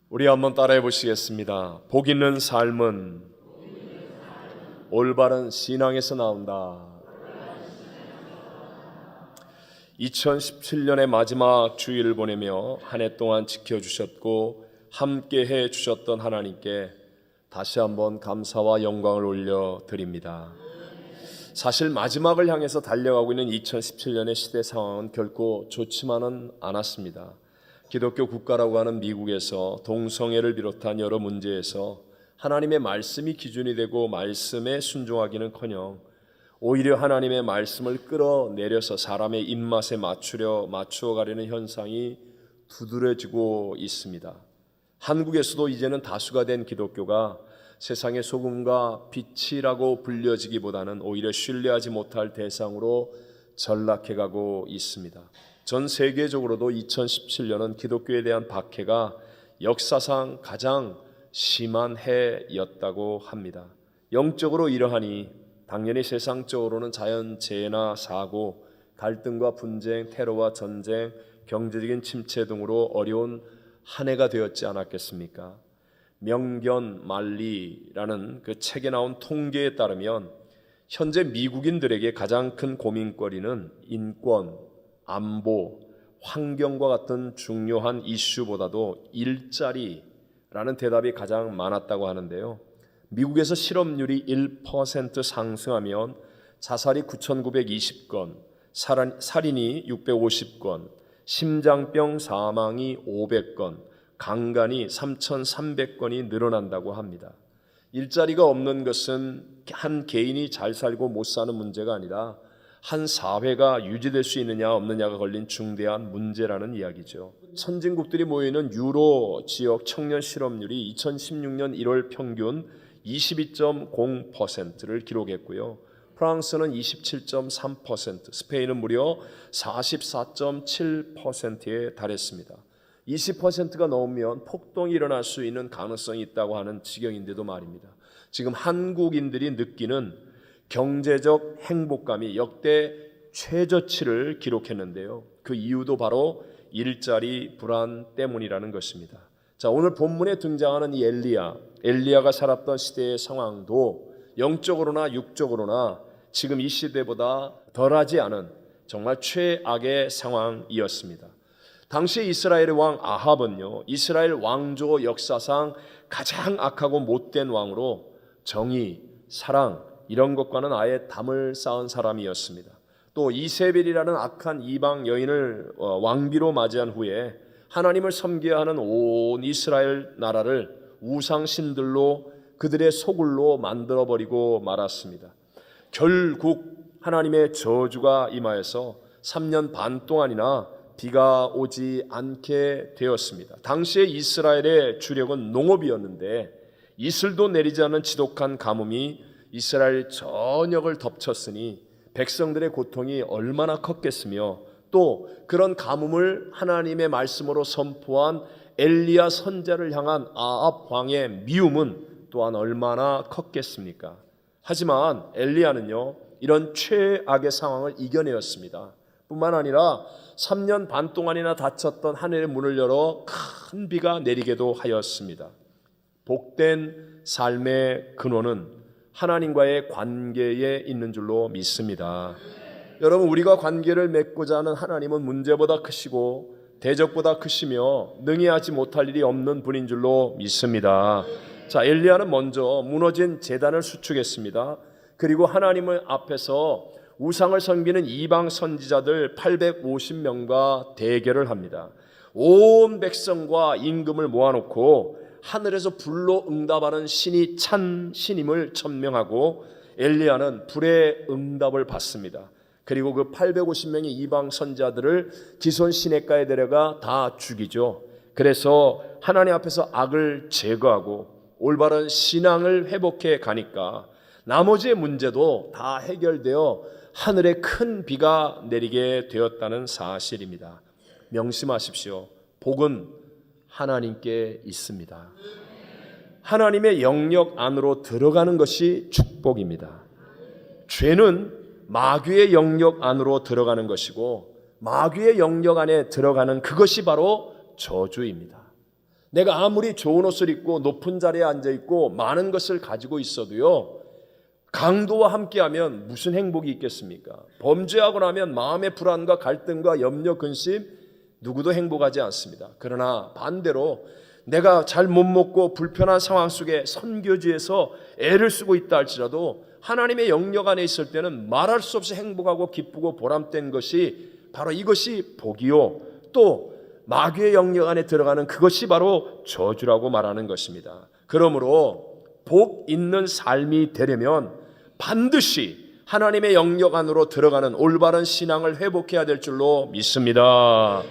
우리 한번 따라해 보시겠습니다. 복 있는 삶은 올바른 신앙에서 나온다. 2017년의 마지막 주일을 보내며 한 해 동안 지켜주셨고 함께해 주셨던 하나님께 다시 한번 감사와 영광을 올려드립니다. 사실 마지막을 향해서 달려가고 있는 2017년의 시대 상황은 결코 좋지만은 않았습니다. 기독교 국가라고 하는 미국에서 동성애를 비롯한 여러 문제에서 하나님의 말씀이 기준이 되고 말씀에 순종하기는커녕 오히려 하나님의 말씀을 끌어내려서 사람의 입맛에 맞추어 가려는 현상이 두드러지고 있습니다. 한국에서도 이제는 다수가 된 기독교가 세상의 소금과 빛이라고 불려지기보다는 오히려 신뢰하지 못할 대상으로 전락해가고 있습니다. 전 세계적으로도 2017년은 기독교에 대한 박해가 역사상 가장 심한 해였다고 합니다. 영적으로 이러하니 당연히 세상적으로는 자연재해나 사고, 갈등과 분쟁, 테러와 전쟁, 경제적인 침체 등으로 어려운 한 해가 되었지 않았겠습니까? 명견만리라는 그 책에 나온 통계에 따르면 현재 미국인들에게 가장 큰 고민거리는 인권, 안보, 환경과 같은 중요한 이슈보다도 일자리라는 대답이 가장 많았다고 하는데요. 미국에서 실업률이 1% 상승하면 자살이 9,920건, 살인이 650건, 심장병 사망이 500건, 강간이 3,300건이 늘어난다고 합니다. 일자리가 없는 것은 한 개인이 잘 살고 못 사는 문제가 아니라 한 사회가 유지될 수 있느냐 없느냐가 걸린 중대한 문제라는 이야기죠. 선진국들이 모이는 유로 지역 청년 실업률이 2016년 1월 평균 22.0%를 기록했고요. 프랑스는 27.3%, 스페인은 무려 44.7%에 달했습니다. 20%가 넘으면 폭동이 일어날 수 있는 가능성이 있다고 하는 지경인데도 말입니다. 지금 한국인들이 느끼는 경제적 행복감이 역대 최저치를 기록했는데요. 그 이유도 바로 일자리 불안 때문이라는 것입니다. 자, 오늘 본문에 등장하는 이 엘리야가 살았던 시대의 상황도 영적으로나 육적으로나 지금 이 시대보다 덜하지 않은 정말 최악의 상황이었습니다. 당시 이스라엘의 왕 아합은요, 이스라엘 왕조 역사상 가장 악하고 못된 왕으로 정의, 사랑 이런 것과는 아예 담을 쌓은 사람이었습니다. 또 이세벨이라는 악한 이방 여인을 왕비로 맞이한 후에 하나님을 섬겨야 하는 온 이스라엘 나라를 우상신들로 그들의 소굴로 만들어버리고 말았습니다. 결국 하나님의 저주가 임하여서 3년 반 동안이나 비가 오지 않게 되었습니다. 당시에 이스라엘의 주력은 농업이었는데 이슬도 내리지 않은 지독한 가뭄이 이스라엘 전역을 덮쳤으니 백성들의 고통이 얼마나 컸겠으며 또 그런 가뭄을 하나님의 말씀으로 선포한 엘리야 선지자를 향한 아합 왕의 미움은 또한 얼마나 컸겠습니까? 하지만 엘리야는요, 이런 최악의 상황을 이겨내었습니다. 뿐만 아니라 3년 반 동안이나 닫혔던 하늘의 문을 열어 큰 비가 내리게도 하였습니다. 복된 삶의 근원은 하나님과의 관계에 있는 줄로 믿습니다. 여러분, 우리가 관계를 맺고자 하는 하나님은 문제보다 크시고 대적보다 크시며 능히 하지 못할 일이 없는 분인 줄로 믿습니다. 자, 엘리야는 먼저 무너진 제단을 수축했습니다. 그리고 하나님을 앞에서 우상을 섬기는 이방 선지자들 850명과 대결을 합니다. 온 백성과 임금을 모아놓고 하늘에서 불로 응답하는 신이 찬 신임을 천명하고 엘리야는 불의 응답을 받습니다. 그리고 그 850명의 이방 선지자들을 기손 시냇가에 데려가 다 죽이죠. 그래서 하나님 앞에서 악을 제거하고 올바른 신앙을 회복해 가니까 나머지의 문제도 다 해결되어 하늘에 큰 비가 내리게 되었다는 사실입니다. 명심하십시오. 복은 하나님께 있습니다. 하나님의 영역 안으로 들어가는 것이 축복입니다. 죄는 마귀의 영역 안으로 들어가는 것이고 마귀의 영역 안에 들어가는 그것이 바로 저주입니다. 내가 아무리 좋은 옷을 입고 높은 자리에 앉아있고 많은 것을 가지고 있어도요, 강도와 함께하면 무슨 행복이 있겠습니까? 범죄하고 나면 마음의 불안과 갈등과 염려, 근심, 누구도 행복하지 않습니다. 그러나 반대로 내가 잘 못 먹고 불편한 상황 속에 선교지에서 애를 쓰고 있다 할지라도 하나님의 영역 안에 있을 때는 말할 수 없이 행복하고 기쁘고 보람된 것이 바로 이것이 복이요, 또 마귀의 영역 안에 들어가는 그것이 바로 저주라고 말하는 것입니다. 그러므로 복 있는 삶이 되려면 반드시 하나님의 영역 안으로 들어가는 올바른 신앙을 회복해야 될 줄로 믿습니다.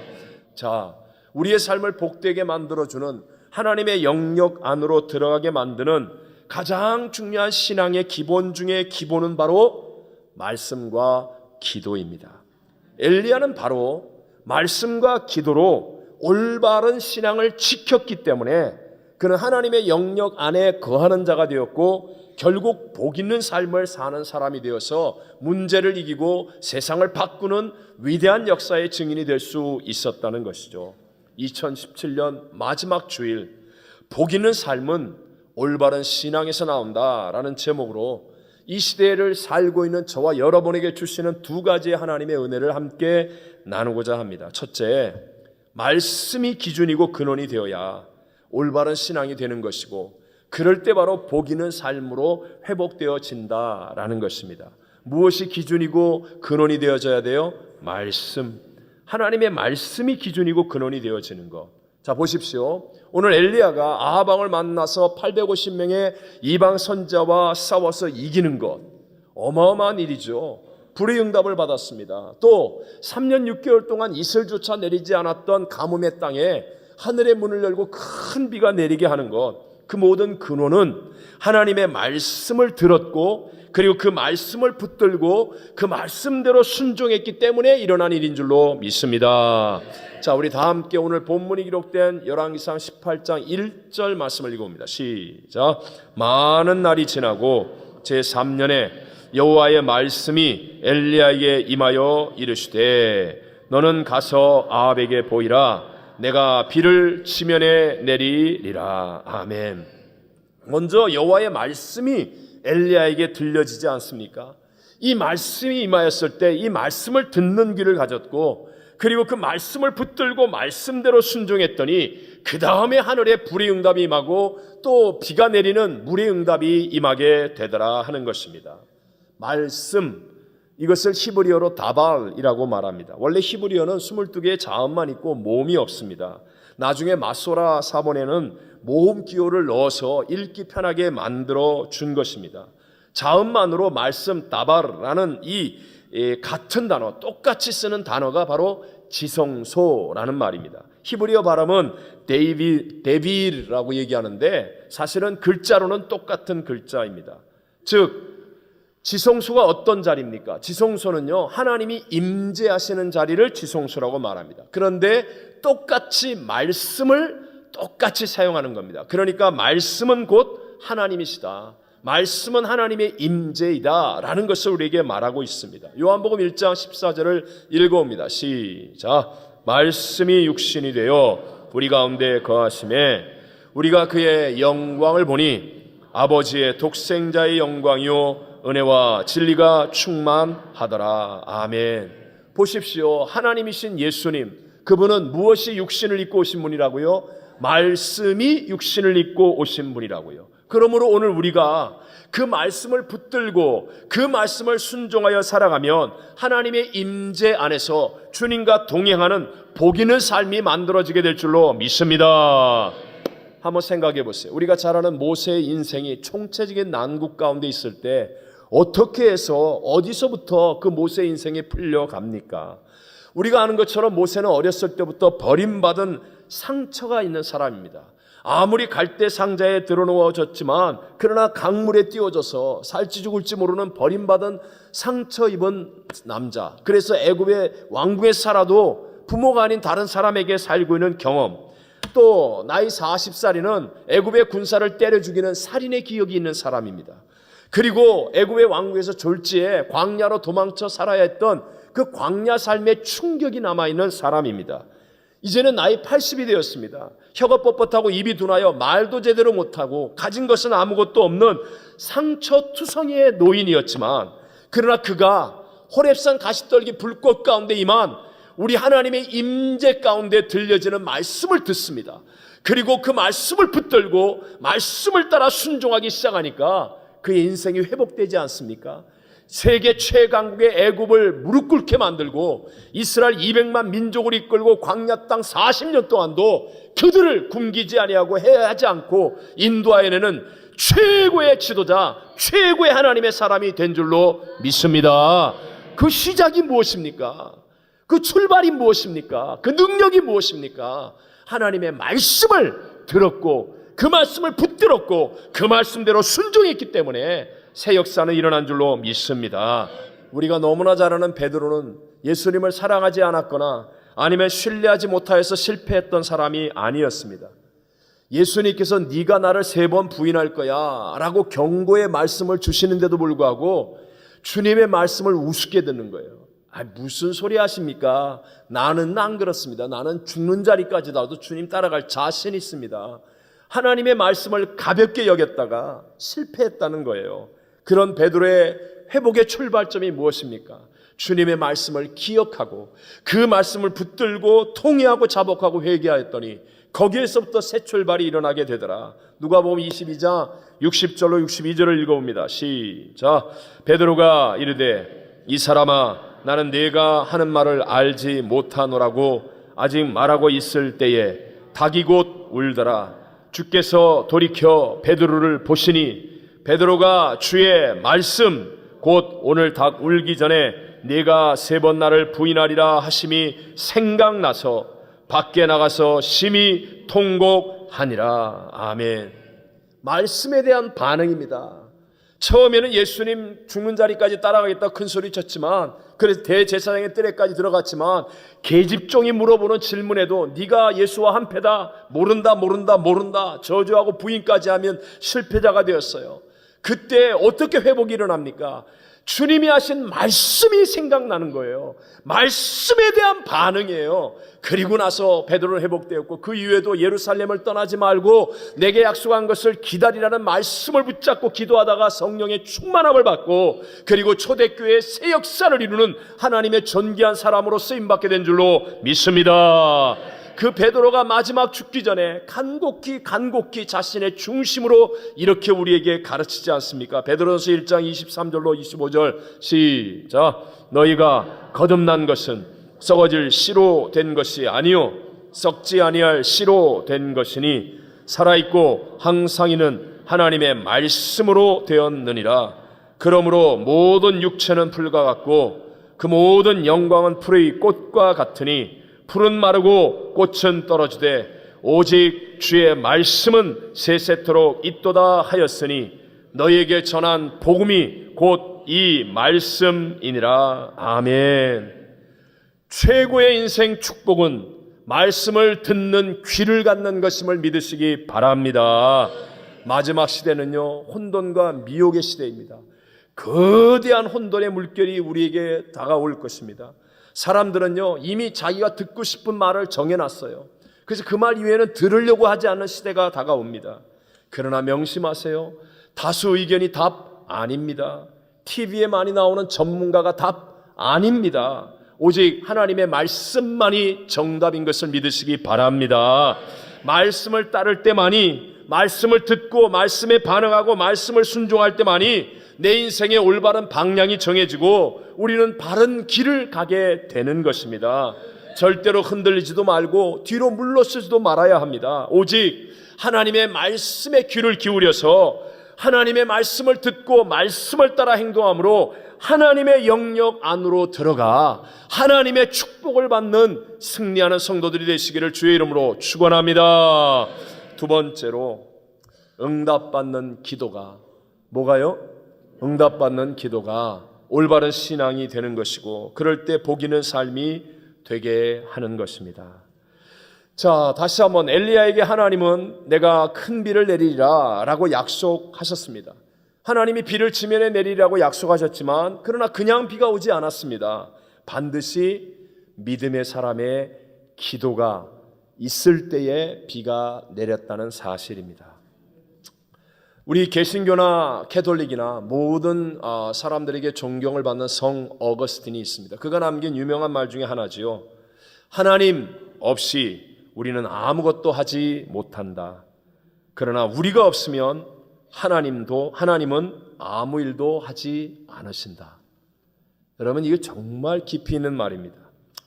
자, 우리의 삶을 복되게 만들어주는 하나님의 영역 안으로 들어가게 만드는 가장 중요한 신앙의 기본 중에 기본은 바로 말씀과 기도입니다. 엘리야는 바로 말씀과 기도로 올바른 신앙을 지켰기 때문에 그는 하나님의 영역 안에 거하는 자가 되었고 결국 복 있는 삶을 사는 사람이 되어서 문제를 이기고 세상을 바꾸는 위대한 역사의 증인이 될 수 있었다는 것이죠. 2017년 마지막 주일, 복 있는 삶은 올바른 신앙에서 나온다라는 제목으로 이 시대를 살고 있는 저와 여러분에게 주시는 두 가지의 하나님의 은혜를 함께 나누고자 합니다. 첫째, 말씀이 기준이고 근원이 되어야 올바른 신앙이 되는 것이고 그럴 때 바로 복 있는 삶으로 회복되어진다라는 것입니다. 무엇이 기준이고 근원이 되어져야 돼요? 말씀. 하나님의 말씀이 기준이고 근원이 되어지는 것. 자, 보십시오. 오늘 엘리야가 아하방을 만나서 850명의 이방 선지자와 싸워서 이기는 것, 어마어마한 일이죠. 불의응답을 받았습니다. 또 3년 6개월 동안 이슬조차 내리지 않았던 가뭄의 땅에 하늘의 문을 열고 큰 비가 내리게 하는 것, 그 모든 근원은 하나님의 말씀을 들었고 그리고 그 말씀을 붙들고 그 말씀대로 순종했기 때문에 일어난 일인 줄로 믿습니다. 자, 우리 다 함께 오늘 본문이 기록된 열왕기상 18장 1절 말씀을 읽어봅니다. 시작. 많은 날이 지나고 제3년에 여호와의 말씀이 엘리야에게 임하여 이르시되 너는 가서 아합에게 보이라. 내가 비를 지면에 내리리라. 아멘. 먼저 여호와의 말씀이 엘리야에게 들려지지 않습니까? 이 말씀이 임하였을 때 이 말씀을 듣는 귀를 가졌고 그리고 그 말씀을 붙들고 말씀대로 순종했더니 그 다음에 하늘에 불의 응답이 임하고 또 비가 내리는 물의 응답이 임하게 되더라 하는 것입니다. 말씀, 이것을 히브리어로 다발이라고 말합니다. 원래 히브리어는 22개의 자음만 있고 모음이 없습니다. 나중에 마소라 사본에는 모음 기호를 넣어서 읽기 편하게 만들어 준 것입니다. 자음만으로 말씀 다발라는 이 같은 단어, 똑같이 쓰는 단어가 바로 지성소라는 말입니다. 히브리어 발음은 데빌이라고 얘기하는데 사실은 글자로는 똑같은 글자입니다. 즉 지성소가 어떤 자리입니까? 지성소는요, 하나님이 임재하시는 자리를 지성소라고 말합니다. 그런데 똑같이 말씀을 똑같이 사용하는 겁니다. 그러니까 말씀은 곧 하나님이시다. 말씀은 하나님의 임재이다 라는 것을 우리에게 말하고 있습니다. 요한복음 1장 14절을 읽어봅니다. 시작. 말씀이 육신이 되어 우리 가운데 거하심에 우리가 그의 영광을 보니 아버지의 독생자의 영광이요 은혜와 진리가 충만하더라. 아멘. 보십시오. 하나님이신 예수님, 그분은 무엇이 육신을 입고 오신 분이라고요? 말씀이 육신을 입고 오신 분이라고요. 그러므로 오늘 우리가 그 말씀을 붙들고 그 말씀을 순종하여 살아가면 하나님의 임재 안에서 주님과 동행하는 복 있는 삶이 만들어지게 될 줄로 믿습니다. 한번 생각해 보세요. 우리가 잘 아는 모세의 인생이 총체적인 난국 가운데 있을 때 어떻게 해서 어디서부터 그 모세의 인생이 풀려갑니까? 우리가 아는 것처럼 모세는 어렸을 때부터 버림받은 상처가 있는 사람입니다. 아무리 갈대 상자에 들어놓아졌지만 그러나 강물에 띄워져서 살지 죽을지 모르는 버림받은 상처 입은 남자. 그래서 애굽의 왕궁에 살아도 부모가 아닌 다른 사람에게 살고 있는 경험. 또 나이 40살이는 애굽의 군사를 때려 죽이는 살인의 기억이 있는 사람입니다. 그리고 애굽의 왕국에서 졸지에 광야로 도망쳐 살아야 했던 그 광야 삶의 충격이 남아있는 사람입니다. 이제는 나이 80이 되었습니다. 혀가 뻣뻣하고 입이 둔하여 말도 제대로 못하고 가진 것은 아무것도 없는 상처투성이의 노인이었지만, 그러나 그가 호렙산 가시떨기 불꽃 가운데 임한 우리 하나님의 임재 가운데 들려지는 말씀을 듣습니다. 그리고 그 말씀을 붙들고 말씀을 따라 순종하기 시작하니까 그의 인생이 회복되지 않습니까? 세계 최강국의 애굽을 무릎 꿇게 만들고 이스라엘 200만 민족을 이끌고 광야 땅 40년 동안도 그들을 굶기지 아니하고 해하지 않고 인도하여내는 최고의 지도자, 최고의 하나님의 사람이 된 줄로 믿습니다. 그 시작이 무엇입니까? 그 출발이 무엇입니까? 그 능력이 무엇입니까? 하나님의 말씀을 들었고 그 말씀을 붙들었고 그 말씀대로 순종했기 때문에 새 역사는 일어난 줄로 믿습니다. 우리가 너무나 잘 아는 베드로는 예수님을 사랑하지 않았거나 아니면 신뢰하지 못하여서 실패했던 사람이 아니었습니다. 예수님께서 네가 나를 3번 부인할 거야 라고 경고의 말씀을 주시는데도 불구하고 주님의 말씀을 우습게 듣는 거예요. 무슨 소리 하십니까? 나는 안 그렇습니다. 나는 죽는 자리까지라도 주님 따라갈 자신 있습니다. 하나님의 말씀을 가볍게 여겼다가 실패했다는 거예요. 그런 베드로의 회복의 출발점이 무엇입니까? 주님의 말씀을 기억하고 그 말씀을 붙들고 통회하고 자복하고 회개하였더니 거기에서부터 새 출발이 일어나게 되더라. 누가복음 22장 60절로 62절을 읽어봅니다. 시작. 베드로가 이르되 이 사람아 나는 네가 하는 말을 알지 못하노라고 아직 말하고 있을 때에 닭이 곧 울더라. 주께서 돌이켜 베드로를 보시니 베드로가 주의 말씀 곧 오늘 닭 울기 전에 네가 3번 나를 부인하리라 하심이 생각나서 밖에 나가서 심히 통곡하니라. 아멘. 말씀에 대한 반응입니다. 처음에는 예수님 죽는 자리까지 따라가겠다 큰 소리 쳤지만, 그래서 대제사장의 뜰에까지 들어갔지만 계집종이 물어보는 질문에도 네가 예수와 한패다, 모른다 저주하고 부인까지 하면 실패자가 되었어요. 그때 어떻게 회복이 일어납니까? 주님이 하신 말씀이 생각나는 거예요. 말씀에 대한 반응이에요. 그리고 나서 베드로는 회복되었고 그 이후에도 예루살렘을 떠나지 말고 내게 약속한 것을 기다리라는 말씀을 붙잡고 기도하다가 성령의 충만함을 받고 그리고 초대교회의 새 역사를 이루는 하나님의 존귀한 사람으로 쓰임받게 된 줄로 믿습니다. 그 베드로가 마지막 죽기 전에 간곡히 자신의 중심으로 이렇게 우리에게 가르치지 않습니까? 베드로전서 1장 23절로 25절 시작. 너희가 거듭난 것은 썩어질 씨로 된 것이 아니요 썩지 아니할 씨로 된 것이니 살아있고 항상 있는 하나님의 말씀으로 되었느니라. 그러므로 모든 육체는 풀과 같고 그 모든 영광은 풀의 꽃과 같으니 풀은 마르고 꽃은 떨어지되 오직 주의 말씀은 세세토록 있도다 하였으니 너희에게 전한 복음이 곧 이 말씀이니라. 아멘. 최고의 인생 축복은 말씀을 듣는 귀를 갖는 것임을 믿으시기 바랍니다. 마지막 시대는요 혼돈과 미혹의 시대입니다. 거대한 혼돈의 물결이 우리에게 다가올 것입니다. 사람들은요 이미 자기가 듣고 싶은 말을 정해놨어요. 그래서 그 말 이외에는 들으려고 하지 않는 시대가 다가옵니다. 그러나 명심하세요. 다수 의견이 답 아닙니다. TV에 많이 나오는 전문가가 답 아닙니다. 오직 하나님의 말씀만이 정답인 것을 믿으시기 바랍니다. 말씀을 따를 때만이, 말씀을 듣고 말씀에 반응하고 말씀을 순종할 때만이 내 인생의 올바른 방향이 정해지고 우리는 바른 길을 가게 되는 것입니다. 절대로 흔들리지도 말고 뒤로 물러서지도 말아야 합니다. 오직 하나님의 말씀에 귀를 기울여서 하나님의 말씀을 듣고 말씀을 따라 행동함으로 하나님의 영역 안으로 들어가 하나님의 축복을 받는 승리하는 성도들이 되시기를 주의 이름으로 축원합니다. 두 번째로 응답받는 기도가 뭐가요? 응답받는 기도가 올바른 신앙이 되는 것이고 그럴 때 복 있는 삶이 되게 하는 것입니다. 자, 다시 한번 엘리야에게 하나님은 내가 큰 비를 내리리라 라고 약속하셨습니다. 하나님이 비를 지면에 내리라고 약속하셨지만 그러나 그냥 비가 오지 않았습니다. 반드시 믿음의 사람의 기도가 있을 때에 비가 내렸다는 사실입니다. 우리 개신교나 캐톨릭이나 모든 사람들에게 존경을 받는 성 어거스틴이 있습니다. 그가 남긴 유명한 말 중에 하나지요. 하나님 없이 우리는 아무것도 하지 못한다. 그러나 우리가 없으면 하나님은 아무 일도 하지 않으신다. 여러분, 이게 정말 깊이 있는 말입니다.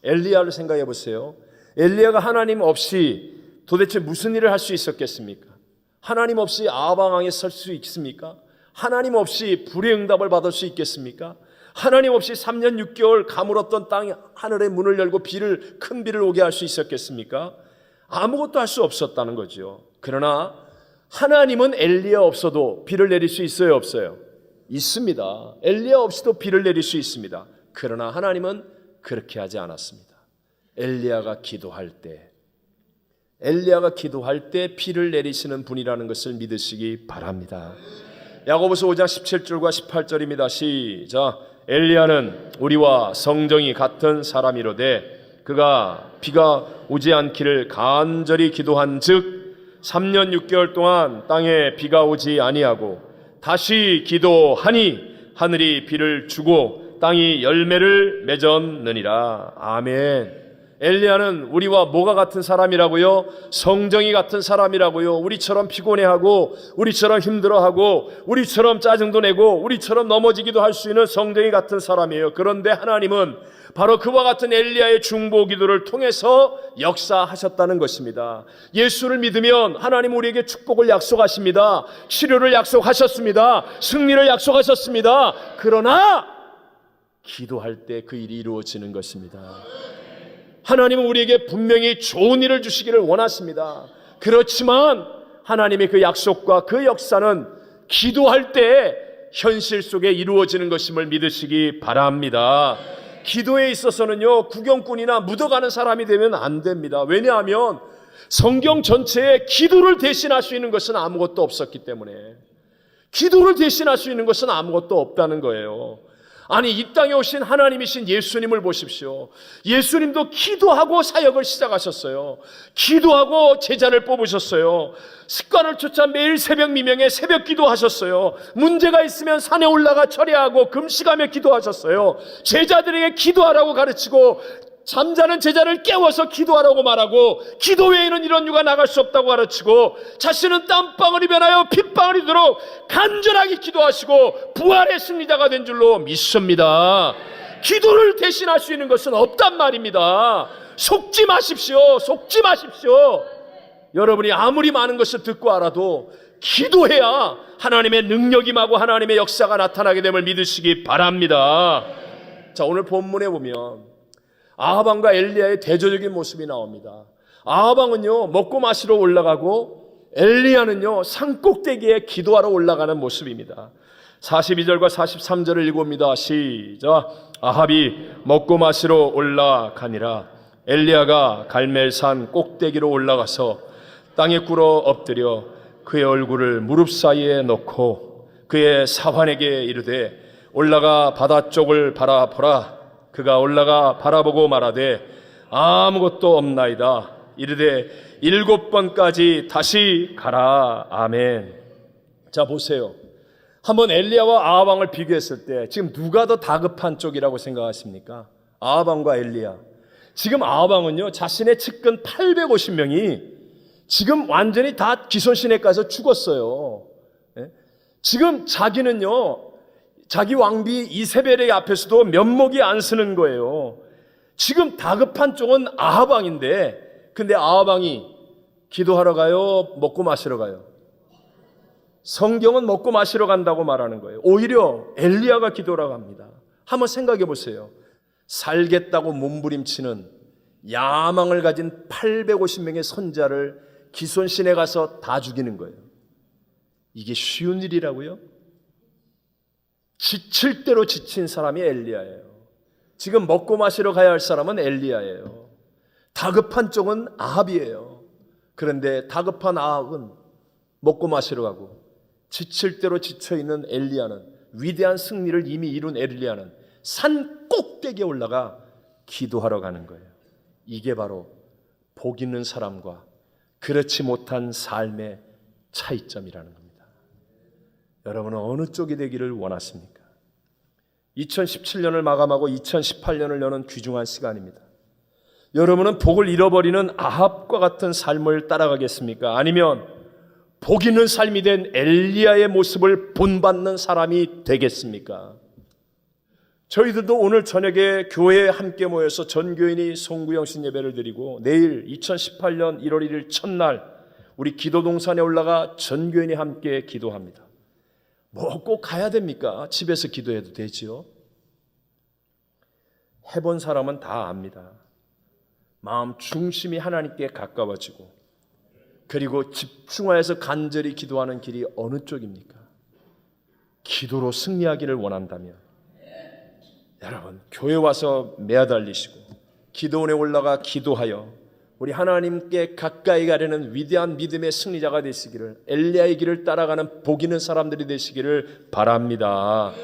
엘리야를 생각해 보세요. 엘리야가 하나님 없이 도대체 무슨 일을 할 수 있었겠습니까? 하나님 없이 아합 왕에 설 수 있습니까? 하나님 없이 불의 응답을 받을 수 있겠습니까? 하나님 없이 3년 6개월 가물었던 땅이 하늘의 문을 열고 큰 비를 오게 할 수 있었겠습니까? 아무것도 할 수 없었다는 거죠. 그러나 하나님은 엘리야 없어도 비를 내릴 수 있어요, 없어요? 있습니다. 엘리야 없이도 비를 내릴 수 있습니다. 그러나 하나님은 그렇게 하지 않았습니다. 엘리야가 기도할 때 비를 내리시는 분이라는 것을 믿으시기 바랍니다. 야고보서 5장 17절과 18절입니다. 시작. 엘리야는 우리와 성정이 같은 사람이로되 그가 비가 오지 않기를 간절히 기도한즉 3년 6개월 동안 땅에 비가 오지 아니하고 다시 기도하니 하늘이 비를 주고 땅이 열매를 맺었느니라. 아멘. 엘리야는 우리와 뭐가 같은 사람이라고요? 성정이 같은 사람이라고요. 우리처럼 피곤해하고 우리처럼 힘들어하고 우리처럼 짜증도 내고 우리처럼 넘어지기도 할 수 있는 성정이 같은 사람이에요. 그런데 하나님은 바로 그와 같은 엘리야의 중보 기도를 통해서 역사하셨다는 것입니다. 예수를 믿으면 하나님 우리에게 축복을 약속하십니다. 치료를 약속하셨습니다. 승리를 약속하셨습니다. 그러나 기도할 때 그 일이 이루어지는 것입니다. 하나님은 우리에게 분명히 좋은 일을 주시기를 원하십니다. 그렇지만 하나님의 그 약속과 그 역사는 기도할 때 현실 속에 이루어지는 것임을 믿으시기 바랍니다. 기도에 있어서는요, 구경꾼이나 묻어가는 사람이 되면 안 됩니다. 왜냐하면 성경 전체에 기도를 대신할 수 있는 것은 아무것도 없었기 때문에, 기도를 대신할 수 있는 것은 아무것도 없다는 거예요. 아니, 이 땅에 오신 하나님이신 예수님을 보십시오. 예수님도 기도하고 사역을 시작하셨어요. 기도하고 제자를 뽑으셨어요. 습관을 쫓아 매일 새벽 미명에 새벽 기도하셨어요. 문제가 있으면 산에 올라가 철야하고 금식하며 기도하셨어요. 제자들에게 기도하라고 가르치고 잠자는 제자를 깨워서 기도하라고 말하고 기도 외에는 이런 유가 나갈 수 없다고 가르치고 자신은 땀방울이 변하여 핏방울이 되도록 간절하게 기도하시고 부활의 승리자가 된 줄로 믿습니다. 기도를 대신할 수 있는 것은 없단 말입니다. 속지 마십시오. 여러분이 아무리 많은 것을 듣고 알아도 기도해야 하나님의 능력이 임하고 하나님의 역사가 나타나게 됨을 믿으시기 바랍니다. 자, 오늘 본문에 보면 아합 왕과 엘리야의 대조적인 모습이 나옵니다. 아합 왕은요, 먹고 마시러 올라가고 엘리야는요, 산꼭대기에 기도하러 올라가는 모습입니다. 42절과 43절을 읽어봅니다. 시작. 아합이 먹고 마시러 올라가니라. 엘리야가 갈멜산 꼭대기로 올라가서 땅에 꿇어 엎드려 그의 얼굴을 무릎 사이에 놓고 그의 사환에게 이르되 올라가 바다 쪽을 바라보라. 그가 올라가 바라보고 말하되 아무것도 없나이다. 이르되 7번까지 다시 가라. 아멘. 자, 보세요. 한번 엘리야와 아합 왕을 비교했을 때 지금 누가 더 다급한 쪽이라고 생각하십니까? 아합 왕과 엘리야. 지금 아합 왕은요, 자신의 측근 850명이 지금 완전히 다 기손신에 가서 죽었어요. 지금 자기는요, 자기 왕비 이세벨의 앞에서도 면목이 안 서는 거예요. 지금 다급한 쪽은 아합 왕인데, 근데 아합 왕이 기도하러 가요? 먹고 마시러 가요? 성경은 먹고 마시러 간다고 말하는 거예요. 오히려 엘리야가 기도하러 갑니다. 한번 생각해 보세요. 살겠다고 몸부림치는 야망을 가진 850명의 선자를 기손신에 가서 다 죽이는 거예요. 이게 쉬운 일이라고요? 지칠 대로 지친 사람이 엘리야예요. 지금 먹고 마시러 가야 할 사람은 엘리야예요. 다급한 쪽은 아합이에요. 그런데 다급한 아합은 먹고 마시러 가고 지칠 대로 지쳐있는 엘리야는, 위대한 승리를 이미 이룬 엘리야는 산 꼭대기에 올라가 기도하러 가는 거예요. 이게 바로 복 있는 사람과 그렇지 못한 삶의 차이점이라는 겁니다. 여러분은 어느 쪽이 되기를 원하십니까? 2017년을 마감하고 2018년을 여는 귀중한 시간입니다. 여러분은 복을 잃어버리는 아합과 같은 삶을 따라가겠습니까? 아니면 복 있는 삶이 된 엘리야의 모습을 본받는 사람이 되겠습니까? 저희들도 오늘 저녁에 교회에 함께 모여서 전 교인이 송구영신 예배를 드리고 내일 2018년 1월 1일 첫날 우리 기도동산에 올라가 전 교인이 함께 기도합니다. 뭐 꼭 가야 됩니까? 집에서 기도해도 되지요. 해본 사람은 다 압니다. 마음 중심이 하나님께 가까워지고 그리고 집중하여서 간절히 기도하는 길이 어느 쪽입니까? 기도로 승리하기를 원한다면 여러분 교회 와서 매달리시고 기도원에 올라가 기도하여 우리 하나님께 가까이 가려는 위대한 믿음의 승리자가 되시기를, 엘리야의 길을 따라가는 복 있는 사람들이 되시기를 바랍니다.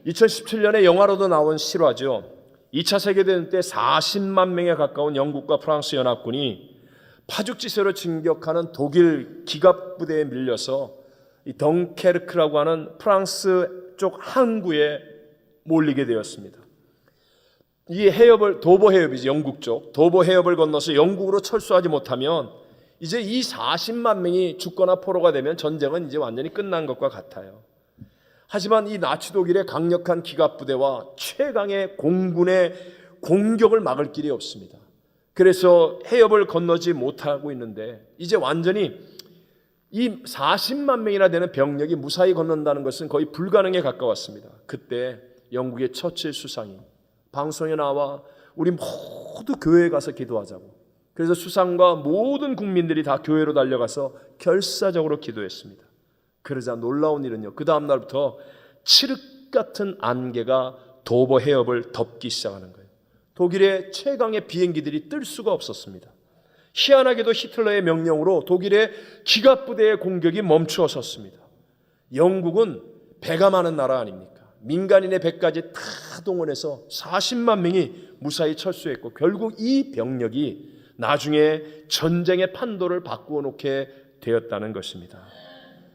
2017년에 영화로도 나온 실화죠. 2차 세계대전 때 40만 명에 가까운 영국과 프랑스 연합군이 파죽지세로 진격하는 독일 기갑부대에 밀려서 이 덩케르크라고 하는 프랑스 쪽 항구에 몰리게 되었습니다. 이 해협을, 도보 해협이지, 영국 쪽 도보 해협을 건너서 영국으로 철수하지 못하면 이제 이 40만 명이 죽거나 포로가 되면 전쟁은 이제 완전히 끝난 것과 같아요. 하지만 이 나치 독일의 강력한 기갑부대와 최강의 공군의 공격을 막을 길이 없습니다. 그래서 해협을 건너지 못하고 있는데 이제 완전히 이 40만 명이나 되는 병력이 무사히 건넌다는 것은 거의 불가능에 가까웠습니다. 그때 영국의 처칠 수상이 방송에 나와 우리 모두 교회에 가서 기도하자고, 그래서 수상과 모든 국민들이 다 교회로 달려가서 결사적으로 기도했습니다. 그러자 놀라운 일은요, 그 다음 날부터 칠흑 같은 안개가 도보 해협을 덮기 시작하는 거예요. 독일의 최강의 비행기들이 뜰 수가 없었습니다. 희한하게도 히틀러의 명령으로 독일의 기갑부대의 공격이 멈추어 섰습니다. 영국은 배가 많은 나라 아닙니까? 민간인의 배까지 다 동원해서 40만 명이 무사히 철수했고 결국 이 병력이 나중에 전쟁의 판도를 바꾸어 놓게 되었다는 것입니다.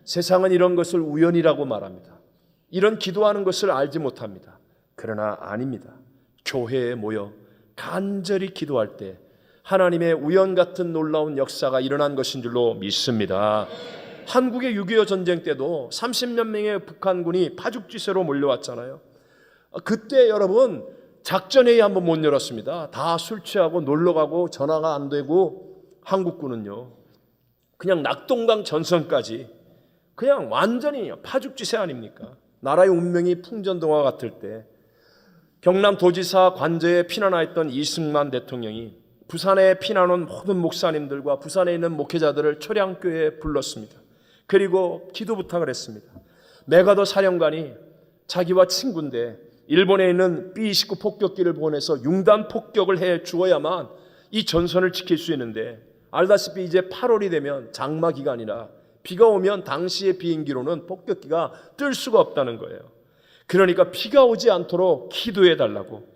세상은 이런 것을 우연이라고 말합니다. 이런 기도하는 것을 알지 못합니다. 그러나 아닙니다. 교회에 모여 간절히 기도할 때 하나님의 우연 같은 놀라운 역사가 일어난 것인 줄로 믿습니다. 한국의 6.25 전쟁 때도 30몇 명의 북한군이 파죽지세로 몰려왔잖아요. 그때 여러분 작전회의 한번 못 열었습니다. 다 술 취하고 놀러가고 전화가 안 되고 한국군은요 그냥 낙동강 전선까지 그냥 완전히 파죽지세 아닙니까? 나라의 운명이 풍전등화 같을 때 경남 도지사 관저에 피난와 있던 이승만 대통령이 부산에 피난온 모든 목사님들과 부산에 있는 목회자들을 초량교회에 불렀습니다. 그리고 기도 부탁을 했습니다. 메가더 사령관이 자기와 친구인데 일본에 있는 B-29 폭격기를 보내서 융단 폭격을 해 주어야만 이 전선을 지킬 수 있는데 알다시피 이제 8월이 되면 장마 기간이라 비가 오면 당시의 비행기로는 폭격기가 뜰 수가 없다는 거예요. 그러니까 비가 오지 않도록 기도해 달라고.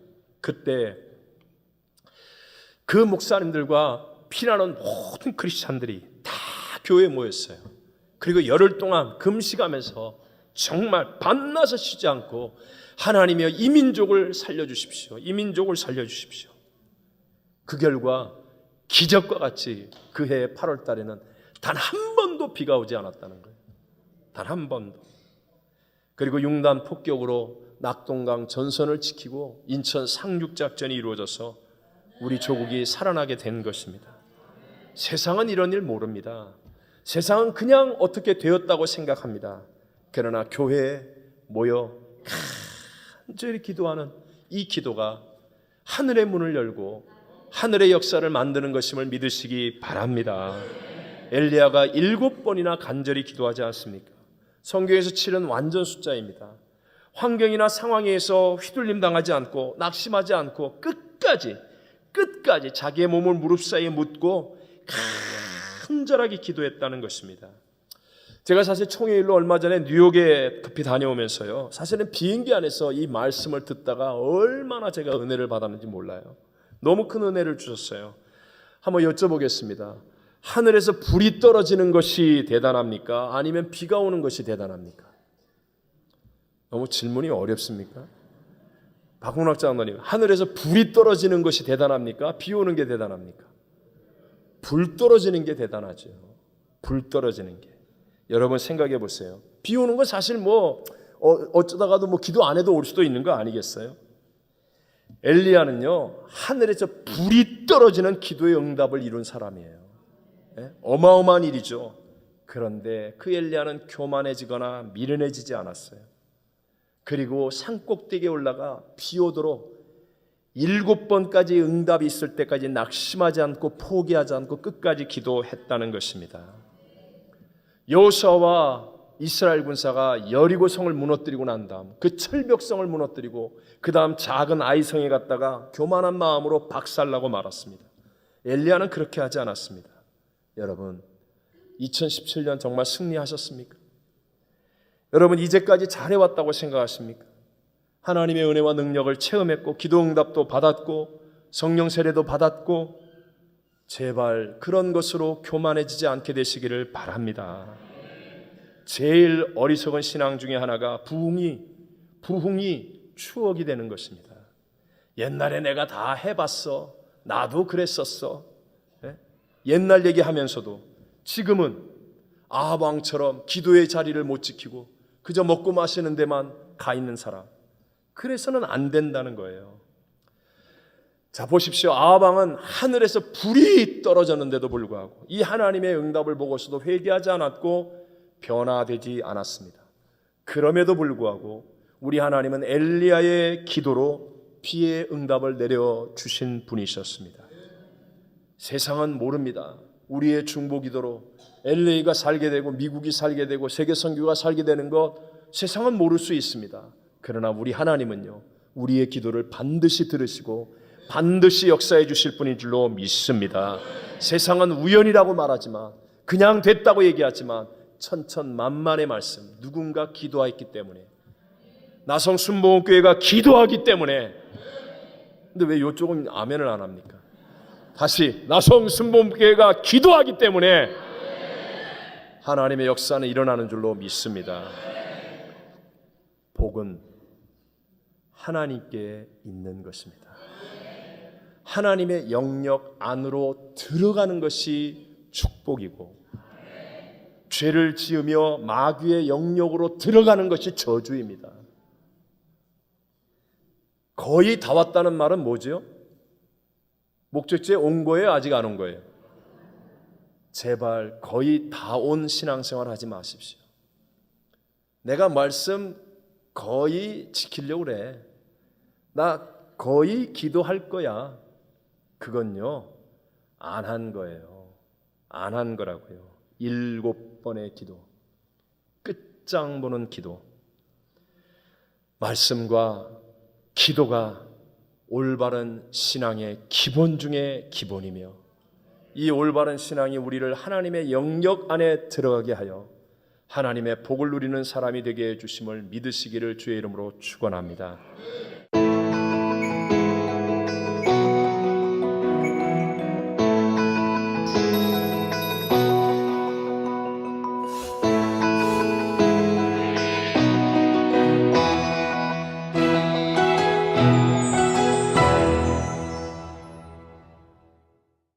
그때 그 목사님들과 피난온 모든 크리스찬들이 다 교회에 모였어요. 그리고 열흘 동안 금식하면서 정말 밤낮을 쉬지 않고 하나님이여 이 민족을 살려주십시오. 이 민족을 살려주십시오. 그 결과 기적과 같이 그 해 8월 달에는 단 한 번도 비가 오지 않았다는 거예요. 단 한 번도. 그리고 융단 폭격으로 낙동강 전선을 지키고 인천 상륙작전이 이루어져서 우리 조국이 살아나게 된 것입니다. 세상은 이런 일 모릅니다. 세상은 그냥 어떻게 되었다고 생각합니다. 그러나 교회에 모여 간절히 기도하는 이 기도가 하늘의 문을 열고 하늘의 역사를 만드는 것임을 믿으시기 바랍니다. 엘리야가 7번이나 간절히 기도하지 않습니까? 성경에서 7은 완전 숫자입니다. 환경이나 상황에서 휘둘림 당하지 않고 낙심하지 않고 끝까지 자기의 몸을 무릎 사이에 묻고 간절하게 기도했다는 것입니다. 제가 사실 총회일로 얼마 전에 뉴욕에 급히 다녀오면서요, 사실은 비행기 안에서 이 말씀을 듣다가 얼마나 제가 은혜를 받았는지 몰라요. 너무 큰 은혜를 주셨어요. 한번 여쭤보겠습니다. 하늘에서 불이 떨어지는 것이 대단합니까? 아니면 비가 오는 것이 대단합니까? 너무 질문이 어렵습니까? 박홍락 장로님, 하늘에서 불이 떨어지는 것이 대단합니까? 비 오는 게 대단합니까? 불 떨어지는 게 대단하죠. 불 떨어지는 게. 여러분 생각해 보세요. 비 오는 건 사실 어쩌다가도 기도 안 해도 올 수도 있는 거 아니겠어요? 엘리야는요, 하늘에서 불이 떨어지는 기도의 응답을 이룬 사람이에요. 네? 어마어마한 일이죠. 그런데 그 엘리야는 교만해지거나 미련해지지 않았어요. 그리고 산꼭대기에 올라가 비 오도록 7번까지 응답이 있을 때까지 낙심하지 않고 포기하지 않고 끝까지 기도했다는 것입니다. 여호수아와 이스라엘 군사가 여리고 성을 무너뜨리고 난 다음 그 철벽성을 무너뜨리고 그 다음 작은 아이성에 갔다가 교만한 마음으로 박살나고 말았습니다. 엘리야는 그렇게 하지 않았습니다. 여러분, 2017년 정말 승리하셨습니까? 여러분, 이제까지 잘해왔다고 생각하십니까? 하나님의 은혜와 능력을 체험했고 기도 응답도 받았고 성령 세례도 받았고, 제발 그런 것으로 교만해지지 않게 되시기를 바랍니다. 제일 어리석은 신앙 중에 하나가 부흥이 추억이 되는 것입니다. 옛날에 내가 다 해봤어, 나도 그랬었어, 옛날 얘기하면서도 지금은 아합왕처럼 기도의 자리를 못 지키고 그저 먹고 마시는 데만 가 있는 사람, 그래서는 안 된다는 거예요. 자, 보십시오. 아합왕은 하늘에서 불이 떨어졌는데도 불구하고 이 하나님의 응답을 보고서도 회개하지 않았고 변화되지 않았습니다. 그럼에도 불구하고 우리 하나님은 엘리야의 기도로 비의 응답을 내려주신 분이셨습니다. 세상은 모릅니다. 우리의 중보기도로 LA가 살게 되고 미국이 살게 되고 세계 선교가 살게 되는 것, 세상은 모를 수 있습니다. 그러나 우리 하나님은요, 우리의 기도를 반드시 들으시고 반드시 역사해 주실 분인 줄로 믿습니다. 세상은 우연이라고 말하지만, 그냥 됐다고 얘기하지만 천천만만의 말씀, 누군가 기도했기 때문에, 나성 순복음교회가 기도하기 때문에. 근데 왜 이쪽은 아멘을 안 합니까? 다시, 나성 순복음교회가 기도하기 때문에 하나님의 역사는 일어나는 줄로 믿습니다. 복은 하나님께 있는 것입니다. 하나님의 영역 안으로 들어가는 것이 축복이고, 죄를 지으며 마귀의 영역으로 들어가는 것이 저주입니다. 거의 다 왔다는 말은 뭐죠? 목적지에 온 거예요? 아직 안 온 거예요? 제발 거의 다 온 신앙생활 하지 마십시오. 내가 말씀 거의 지키려고 그래, 나 거의 기도할 거야, 그건요, 안 한 거예요. 안 한 거라고요. 7번의 기도, 끝장 보는 기도. 말씀과 기도가 올바른 신앙의 기본 중에 기본이며, 이 올바른 신앙이 우리를 하나님의 영역 안에 들어가게 하여 하나님의 복을 누리는 사람이 되게 해주심을 믿으시기를 주의 이름으로 축원합니다.